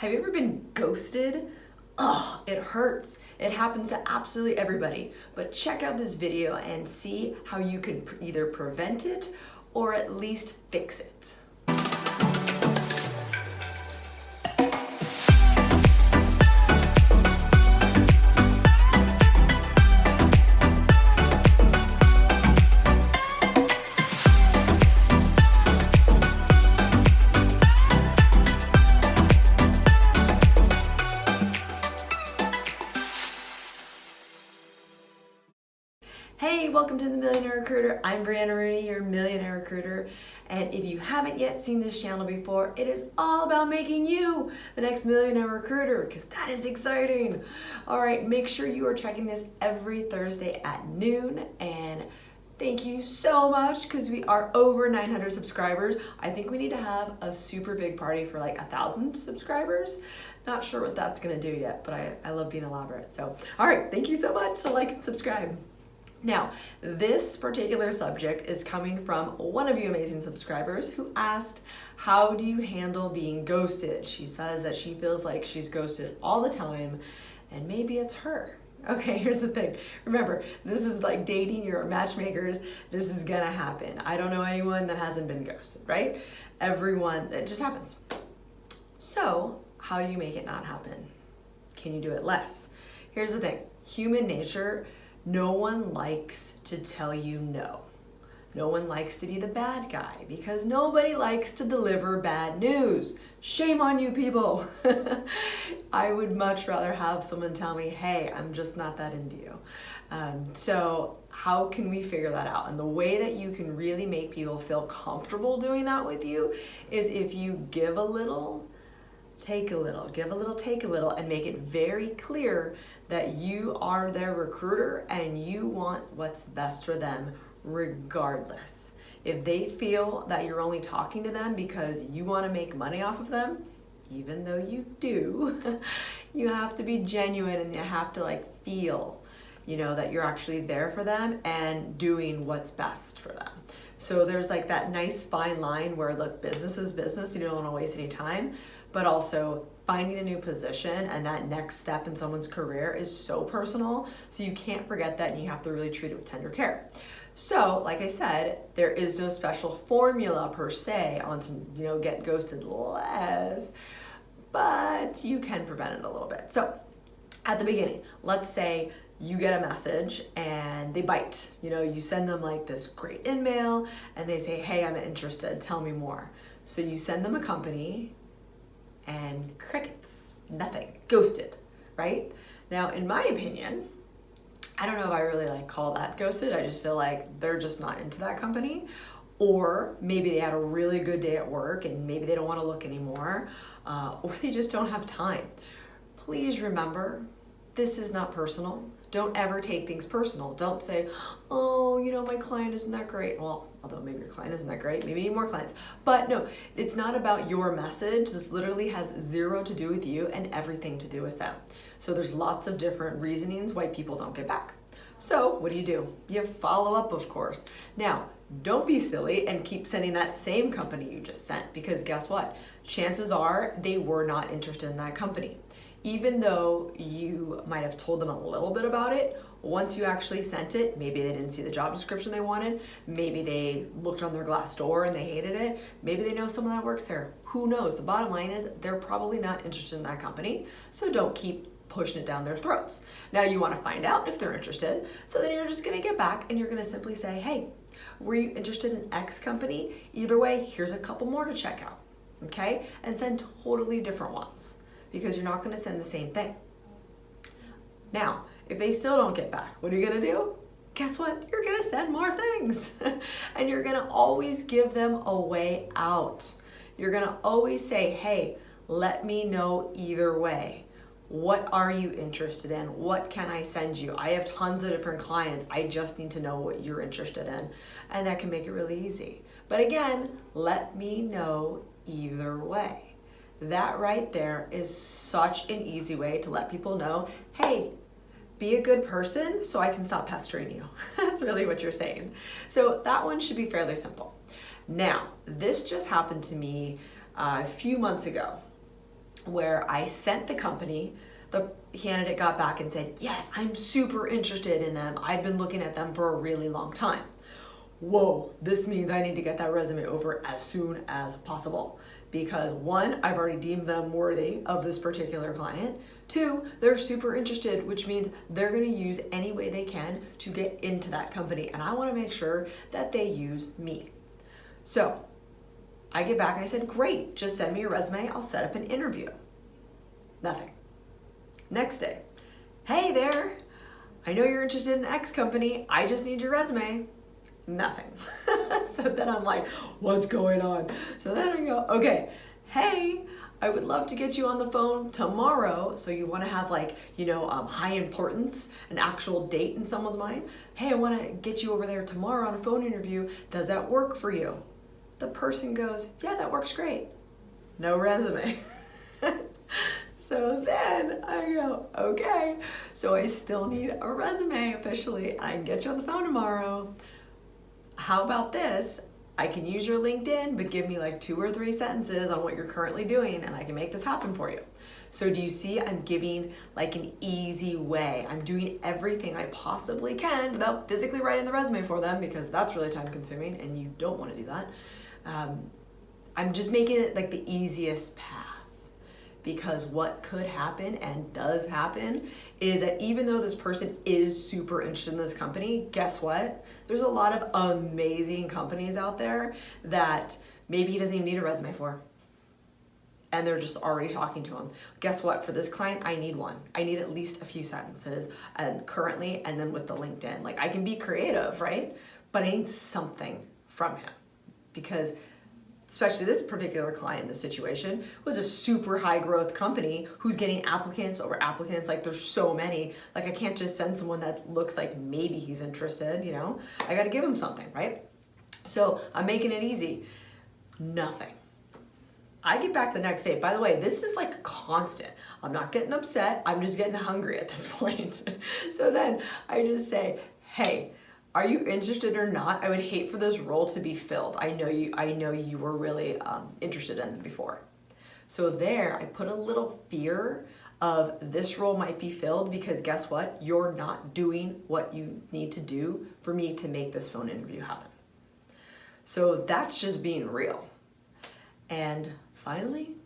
Have you ever been ghosted? Oh, it hurts. It happens to absolutely everybody. But check out this video and see how you can either prevent it or at least fix it. Hey, welcome to the Millionaire Recruiter. I'm Brianna Rooney, your Millionaire Recruiter. And if you haven't yet seen this channel before, it is all about making you the next Millionaire Recruiter, because that is exciting. All right, make sure you are checking this every Thursday at noon. And thank you so much, because we are over 900 subscribers. I think we need to have a super big party for like 1,000 subscribers. Not sure what that's gonna do yet, but I love being elaborate. So, all right, thank you so much. So like and subscribe. Now, this particular subject is coming from one of you amazing subscribers who asked, how do you handle being ghosted? She says that she feels like she's ghosted all the time, and maybe it's her. Okay, here's the thing. Remember, this is like dating, you're matchmakers. This is gonna happen. I don't know anyone that hasn't been ghosted, right? Everyone, it just happens. So, how do you make it not happen? Can you do it less? Here's the thing, human nature, no one likes to tell you no. No one likes to be the bad guy because nobody likes to deliver bad news. Shame on you people. I would much rather have someone tell me, hey, I'm just not that into you. So how can we figure that out? And the way that you can really make people feel comfortable doing that with you is if you give a little, take a little, give a little, take a little, and make it very clear that you are their recruiter and you want what's best for them regardless. If they feel that you're only talking to them because you want to make money off of them, even though you do, you have to be genuine and you have to like feel, that you're actually there for them and doing what's best for them. So there's like that nice fine line where look, business is business, you don't want to waste any time, but also finding a new position and that next step in someone's career is so personal. So you can't forget that and you have to really treat it with tender care. So like I said, there is no special formula per se on to, get ghosted less, but you can prevent it a little bit. So at the beginning, let's say you get a message and they bite. You send them like this great email and they say, hey, I'm interested, tell me more. So you send them a company and crickets, nothing, ghosted, right? Now, in my opinion, I don't know if I really call that ghosted. I just feel like they're just not into that company. Or maybe they had a really good day at work and maybe they don't want to look anymore, or they just don't have time. Please remember, this is not personal. Don't ever take things personal. Don't say, oh, my client isn't that great. Well, although maybe your client isn't that great, maybe you need more clients. But no, it's not about your message. This literally has zero to do with you and everything to do with them. So there's lots of different reasonings why people don't get back. So what do? You follow up, of course. Now, don't be silly and keep sending that same company you just sent, because guess what? Chances are they were not interested in that company. Even though you might have told them a little bit about it, once you actually sent it, maybe they didn't see the job description they wanted, maybe they looked on their Glassdoor and they hated it, maybe they know someone that works there. Who knows? The bottom line is they're probably not interested in that company, so don't keep pushing it down their throats. Now you want to find out if they're interested, so then you're just going to get back and you're going to simply say, hey, were you interested in X company? Either way, here's a couple more to check out, okay? And send totally different ones, because you're not going to send the same thing. Now, if they still don't get back, what are you going to do? Guess what? You're going to send more things. And you're going to always give them a way out. You're going to always say, hey, let me know either way. What are you interested in? What can I send you? I have tons of different clients. I just need to know what you're interested in. And that can make it really easy. But again, let me know either way. That right there is such an easy way to let people know, hey, be a good person so I can stop pestering you. That's really what you're saying. So that one should be fairly simple. Now, this just happened to me a few months ago. where I sent the company, the candidate got back and said, yes, I'm super interested in them. I've been looking at them for a really long time. Whoa, this means I need to get that resume over as soon as possible because one, I've already deemed them worthy of this particular client. Two, they're super interested, which means they're gonna use any way they can to get into that company. And I wanna make sure that they use me. So I get back and I said, great, just send me your resume. I'll set up an interview. Nothing. Next day, hey there, I know you're interested in X company. I just need your resume. Nothing. So then I'm like, what's going on? So then I go, okay, hey, I would love to get you on the phone tomorrow. So you want to have like, high importance, an actual date in someone's mind. Hey, I want to get you over there tomorrow on a phone interview. Does that work for you? The person goes, yeah, that works great. No resume. So then I go, okay, so I still need a resume officially. I can get you on the phone tomorrow. How about this? I can use your LinkedIn, but give me like 2 or 3 sentences on what you're currently doing and I can make this happen for you. So do you see I'm giving like an easy way? I'm doing everything I possibly can without physically writing the resume for them because that's really time consuming and you don't want to do that. I'm just making it like the easiest path. Because what could happen and does happen is that even though this person is super interested in this company, guess what? There's a lot of amazing companies out there that maybe he doesn't even need a resume for. And they're just already talking to him. Guess what? For this client, I need one. I need at least a few sentences and currently and then with the LinkedIn. Like I can be creative, right? But I need something from him because especially this particular client in this situation, was a super high growth company who's getting applicants over applicants. Like there's so many, like I can't just send someone that looks like maybe he's interested, I got to give him something, right? So I'm making it easy. Nothing. I get back the next day. By the way, this is like constant. I'm not getting upset. I'm just getting hungry at this point. So then I just say, hey, are you interested or not? I would hate for this role to be filled. I know you were really interested in it before. So there, I put a little fear of this role might be filled because guess what? You're not doing what you need to do for me to make this phone interview happen. So that's just being real. And finally,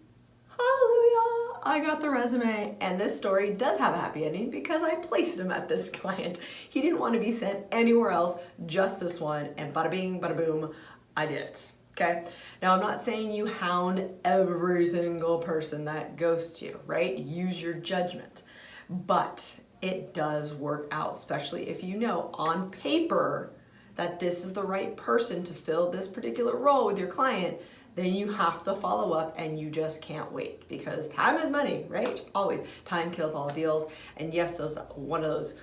hallelujah, I got the resume, and this story does have a happy ending because I placed him at this client. He didn't want to be sent anywhere else, just this one, and bada bing, bada boom, I did it, okay? Now, I'm not saying you hound every single person that ghosts you, right? Use your judgment, but it does work out, especially if you know on paper that this is the right person to fill this particular role with your client. Then you have to follow up and you just can't wait because time is money, right? Always. Time kills all deals. And yes, those one of those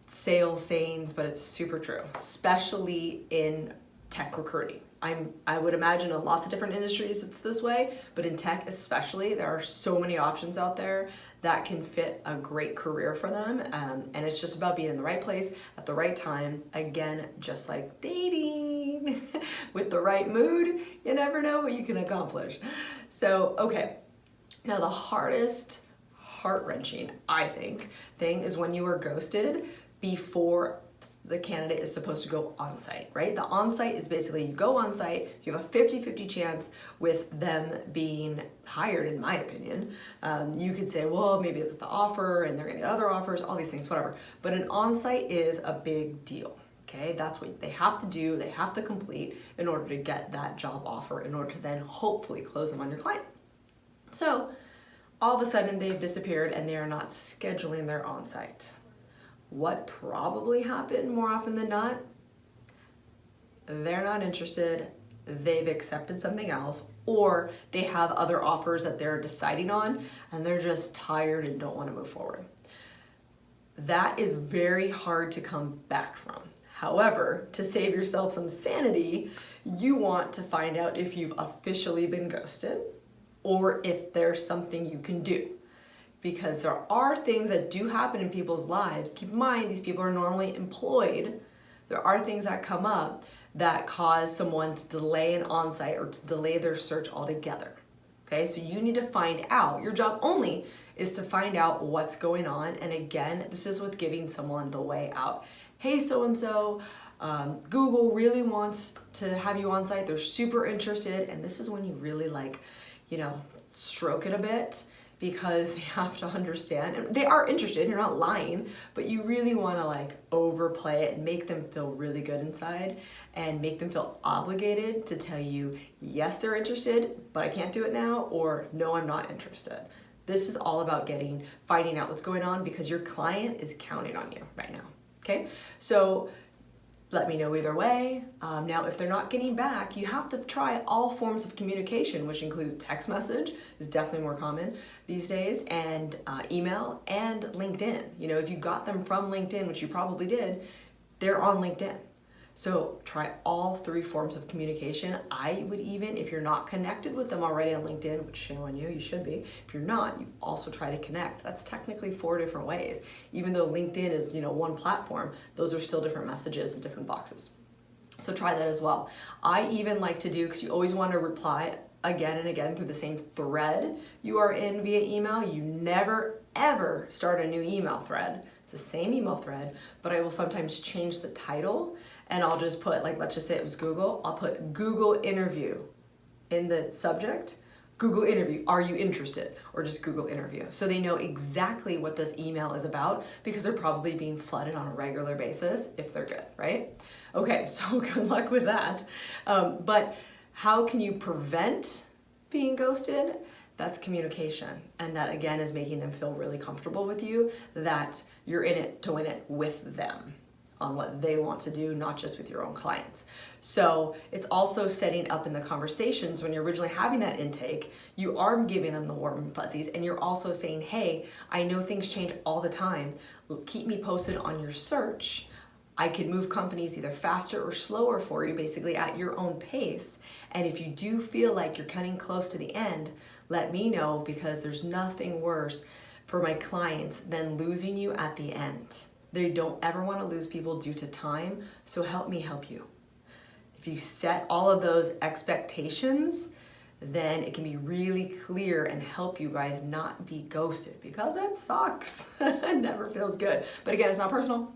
sales sayings, but it's super true, especially in tech recruiting. I would imagine in lots of different industries it's this way, but in tech especially, there are so many options out there that can fit a great career for them. And it's just about being in the right place at the right time. Again, just like dating, with the right mood, you never know what you can accomplish. So, okay, now the hardest, heart-wrenching, I think, thing is when you are ghosted before the candidate is supposed to go on site, right? The on site is basically you go on site, you have a 50-50 chance with them being hired, in my opinion. You could say, well, maybe it's the offer and they're gonna get other offers, all these things, whatever. But an on site is a big deal, okay? That's what they have to do, they have to complete in order to get that job offer, in order to then hopefully close them on your client. So all of a sudden they've disappeared and they are not scheduling their on site. What probably happened more often than not? They're not interested, they've accepted something else, or they have other offers that they're deciding on and they're just tired and don't want to move forward. That is very hard to come back from. However, to save yourself some sanity, you want to find out if you've officially been ghosted or if there's something you can do. Because there are things that do happen in people's lives. Keep in mind, these people are normally employed. There are things that come up that cause someone to delay an on-site or to delay their search altogether, Okay, so you need to find out. Your job only is to find out what's going on. And again, this is with giving someone the way out. Hey, so-and-so, Google really wants to have you on site. They're super interested. And this is when you really stroke it a bit, because they have to understand, and they are interested, you're not lying, but you really want to overplay it and make them feel really good inside and make them feel obligated to tell you, yes, they're interested, but I can't do it now, or no, I'm not interested. This is all about finding out what's going on, because your client is counting on you right now, okay? So let me know either way. Now, if they're not getting back, you have to try all forms of communication, which includes text message, is definitely more common these days, and email and LinkedIn. If you got them from LinkedIn, which you probably did, they're on LinkedIn. So try all 3 forms of communication. I would even, if you're not connected with them already on LinkedIn, which shame on you, you should be. If you're not, you also try to connect. That's technically 4 different ways. Even though LinkedIn is, one platform, those are still different messages in different boxes. So try that as well. I even like to do, because you always want to reply again and again through the same thread you are in via email. You never, ever start a new email thread. It's the same email thread, but I will sometimes change the title, and I'll just put, let's just say it was Google, I'll put Google interview in the subject. Google interview, are you interested? Or just Google interview. So they know exactly what this email is about, because they're probably being flooded on a regular basis if they're good, right? Okay, so good luck with that. But how can you prevent being ghosted? That's communication. And that, again, is making them feel really comfortable with you, that you're in it to win it with them on what they want to do, not just with your own clients. So it's also setting up in the conversations when you're originally having that intake, you are giving them the warm and fuzzies, and you're also saying, hey, I know things change all the time. Keep me posted on your search. I can move companies either faster or slower for you, basically at your own pace. And if you do feel like you're cutting close to the end, let me know, because there's nothing worse for my clients than losing you at the end. They don't ever want to lose people due to time, so help me help you. If you set all of those expectations, then it can be really clear and help you guys not be ghosted, because it sucks. It never feels good. But again, it's not personal.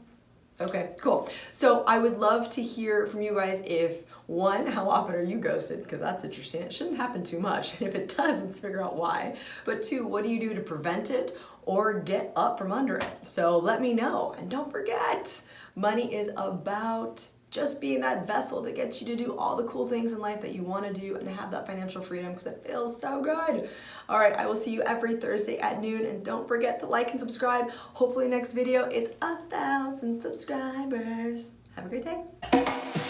Okay, cool. So I would love to hear from you guys if, 1, how often are you ghosted? Because that's interesting. It shouldn't happen too much. If it does, let's figure out why. But 2, what do you do to prevent it or get up from under it? So let me know. And don't forget, money is about just being that vessel that gets you to do all the cool things in life that you want to do and have that financial freedom, because it feels so good. All right, I will see you every Thursday at noon, and don't forget to like and subscribe. Hopefully next video it's 1,000 subscribers. Have a great day.